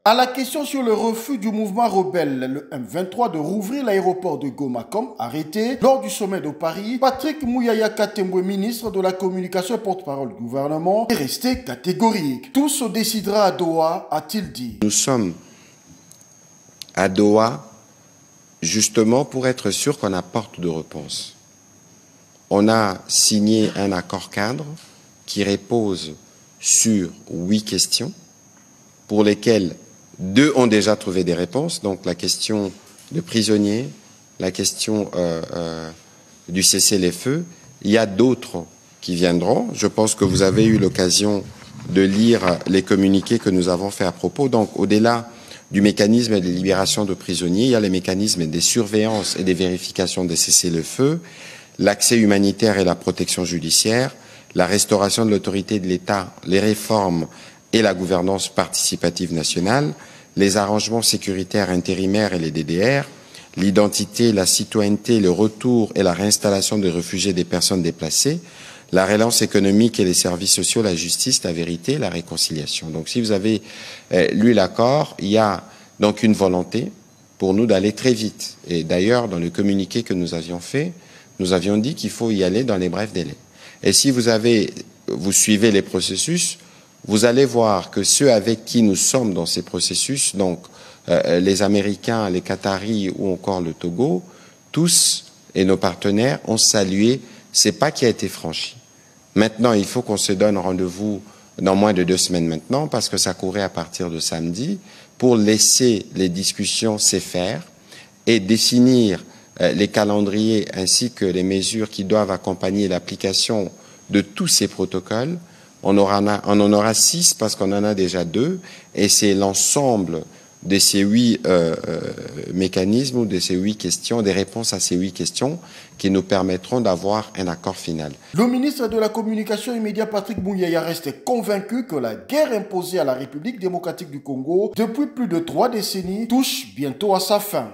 À la question sur le refus du mouvement rebelle, le M23, de rouvrir l'aéroport de Goma comme arrêté lors du sommet de Paris, Patrick Mouyaya Katembwe, ministre de la Communication et porte-parole du gouvernement, est resté catégorique. Tout se décidera à Doha, a-t-il dit. Nous sommes à Doha justement pour être sûr qu'on apporte de réponses. On a signé un accord cadre qui repose sur 8 questions pour lesquelles 2 ont déjà trouvé des réponses, donc la question de prisonniers, la question du cessez-le-feu. Il y a d'autres qui viendront. Je pense que vous avez eu l'occasion de lire les communiqués que nous avons faits à propos. Donc, au-delà du mécanisme de libération de prisonniers, il y a les mécanismes des surveillances et des vérifications des cessez-le-feu, l'accès humanitaire et la protection judiciaire, la restauration de l'autorité de l'État, les réformes et la gouvernance participative nationale, les arrangements sécuritaires intérimaires et les DDR, l'identité, la citoyenneté, le retour et la réinstallation des réfugiés et des personnes déplacées, la relance économique et les services sociaux, la justice, la vérité, la réconciliation. Donc si vous avez lu l'accord, il y a donc une volonté pour nous d'aller très vite. Et d'ailleurs, dans le communiqué que nous avions fait, nous avions dit qu'il faut y aller dans les brefs délais. Et si vous suivez les processus, vous allez voir que ceux avec qui nous sommes dans ces processus, donc les Américains, les Qataris ou encore le Togo, tous et nos partenaires ont salué ces pas qui a été franchi. Maintenant, il faut qu'on se donne rendez-vous dans moins de 2 semaines maintenant, parce que ça courait à partir de samedi, pour laisser les discussions se faire et définir les calendriers ainsi que les mesures qui doivent accompagner l'application de tous ces protocoles. On en aura 6 parce qu'on en a déjà 2, et c'est l'ensemble de ces 8 mécanismes ou de ces 8 questions, des réponses à ces 8 questions qui nous permettront d'avoir un accord final. Le ministre de la Communication immédiat Patrick Mouyaya reste convaincu que la guerre imposée à la République démocratique du Congo depuis plus de 3 décennies touche bientôt à sa fin.